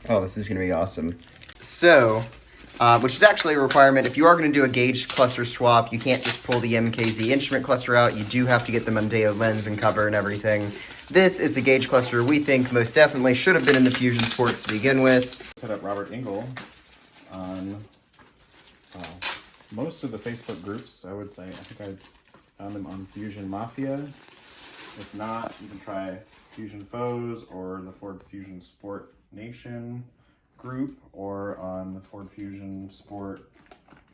Oh, this is going to be awesome. So, which is actually a requirement. If you are going to do a gauge cluster swap, you can't just pull the MKZ instrument cluster out. You do have to get the Mondeo lens and cover and everything. This is the gauge cluster we think most definitely should have been in the Fusion Sports to begin with. Set up Robert Engel on most of the Facebook groups, I would say. I think I found him on Fusion Mafia. If not, you can try Fusion Foes or the Ford Fusion Sport Nation group, or on the Ford Fusion Sport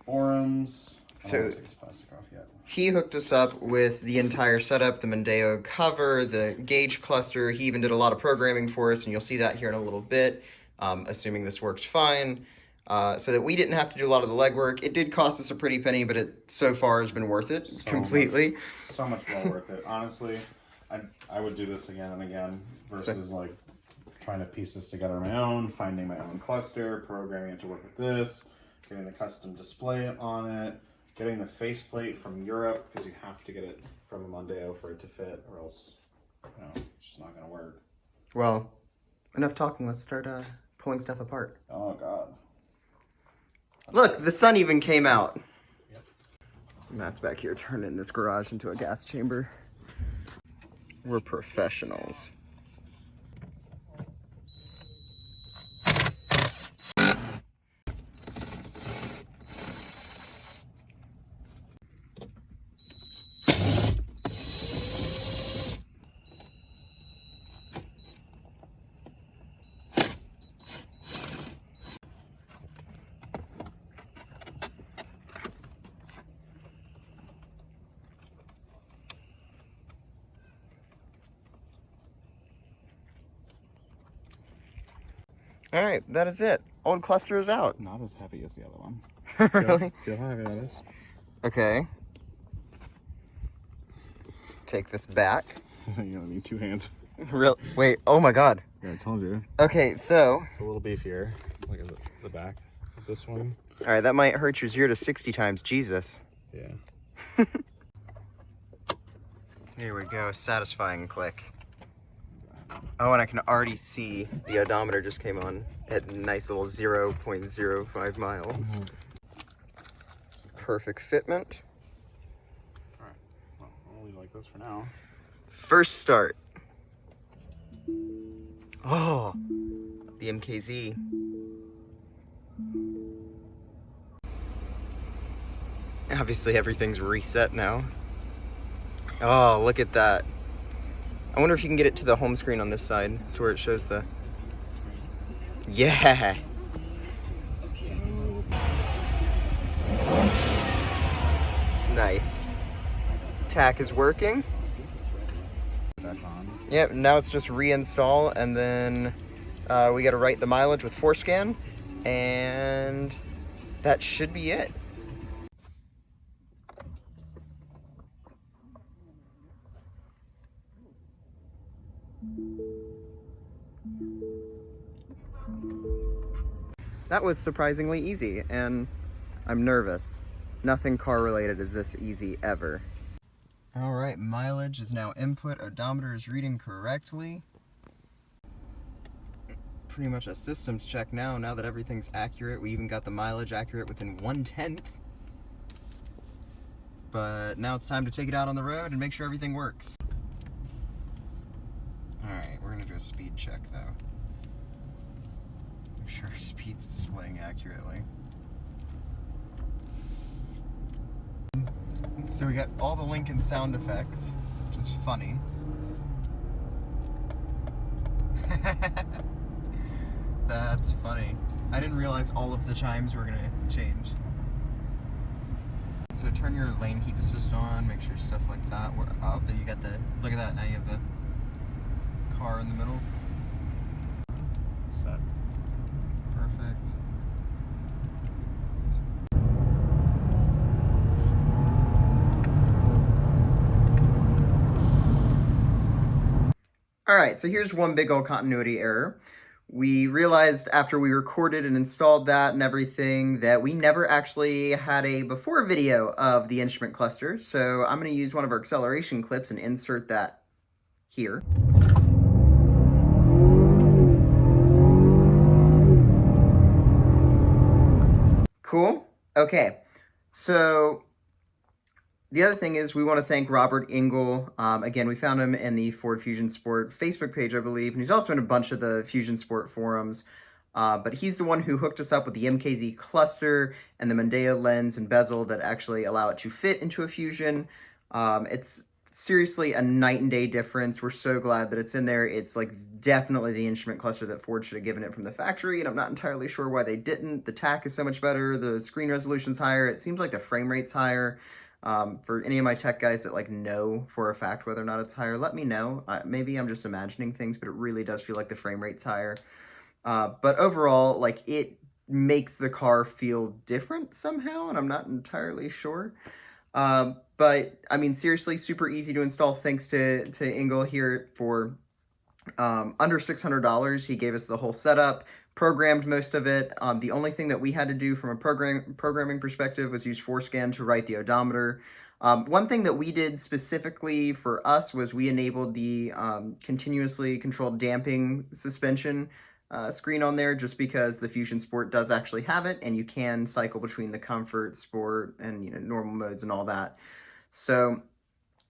forums. So take this plastic off yet. He hooked us up with the entire setup, the Mondeo cover, the gauge cluster. He even did a lot of programming for us, and you'll see that here in a little bit, assuming this works fine, so that we didn't have to do a lot of the legwork. It did cost us a pretty penny, but it so far has been worth it completely. So much well worth it. Honestly, I would do this again and again versus like trying to piece this together on my own, finding my own cluster, programming it to work with this, getting the custom display on it, getting the faceplate from Europe, because you have to get it from a Mondeo for it to fit, or else, you know, it's just not going to work. Well, enough talking. Let's start pulling stuff apart. Oh, God. Look, the sun even came out. Yep. Matt's back here turning this garage into a gas chamber. We're professionals. All right, that is it. Old cluster is out. Not as heavy as the other one. Really? Feel how heavy that is? Okay. Take this back. You're gonna need 2 hands. Wait, oh my God. Yeah, I told you. Okay, so. It's a little beefier. Look at the back of this one. All right, that might hurt your 0 to 60 times. Jesus. Yeah. Here we go, satisfying click. Oh, and I can already see the odometer just came on at a nice little 0.05 miles. Perfect fitment. All right, well, I'll leave it like this for now. First start. Oh, the MKZ. Obviously everything's reset now. Oh, look at that. I wonder if you can get it to the home screen on this side to where it shows the... Yeah! Nice. Tack is working. Back on. Yep, now it's just reinstall, and then we gotta write the mileage with ForeScan, and that should be it. That was surprisingly easy, and I'm nervous. Nothing car related is this easy ever. All right, mileage is now input. Odometer is reading correctly. Pretty much a systems check now that everything's accurate. We even got the mileage accurate within 1/10. But now it's time to take it out on the road and make sure everything works. All right, we're gonna do a speed check though. Make sure speed's displaying accurately. So we got all the Lincoln sound effects, which is funny. That's funny. I didn't realize all of the chimes were gonna change. So turn your lane keep assist on, make sure stuff like that. Oh, there you got the, look at that, now you have the car in the middle. Set. Perfect. All right, so here's one big old continuity error. We realized after we recorded and installed that and everything that we never actually had a before video of the instrument cluster. So I'm going to use one of our acceleration clips and insert that here. Cool. Okay. So the other thing is we want to thank Robert Engel. Again, we found him in the Ford Fusion Sport Facebook page, I believe, and he's also in a bunch of the Fusion Sport forums. But he's the one who hooked us up with the MKZ cluster and the Mondeo lens and bezel that actually allow it to fit into a Fusion. It's seriously a night and day difference. We're so glad that it's in there. It's like definitely the instrument cluster that Ford should have given it from the factory, and I'm not entirely sure why they didn't. The TAC is so much better. The screen resolution's higher. It seems like the frame rate's higher. For any of my tech guys that like know for a fact whether or not it's higher, let me know. Maybe I'm just imagining things, but it really does feel like the frame rate's higher. But overall, like it makes the car feel different somehow, and I'm not entirely sure. But I mean, seriously, super easy to install thanks to Engel here for under $600. He gave us the whole setup, programmed most of it. The only thing that we had to do from a programming perspective was use Forescan to write the odometer. One thing that we did specifically for us was we enabled the continuously controlled damping suspension screen on there, just because the Fusion Sport does actually have it, and you can cycle between the comfort, sport, and normal modes and all that. So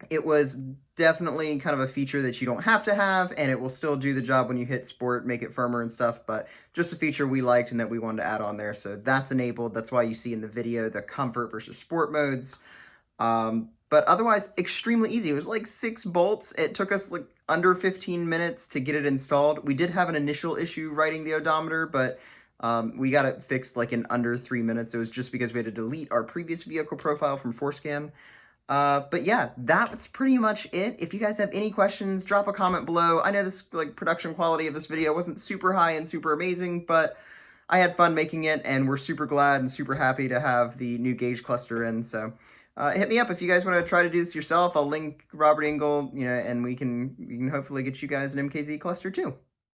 it was definitely kind of a feature that you don't have to have, and it will still do the job when you hit sport, make it firmer and stuff, but just a feature we liked and that we wanted to add on there. So that's enabled. That's why you see in the video the comfort versus sport modes. But otherwise, extremely easy. It was like 6 bolts. It took us like under 15 minutes to get it installed. We did have an initial issue writing the odometer, but we got it fixed like in under 3 minutes. It was just because we had to delete our previous vehicle profile from Forescan. But yeah, that's pretty much it. If you guys have any questions, drop a comment below. I know this like production quality of this video wasn't super high and super amazing, but I had fun making it, and we're super glad and super happy to have the new gauge cluster in. So hit me up if you guys want to try to do this yourself. I'll link Robert Engel, and we can hopefully get you guys an MKZ cluster too.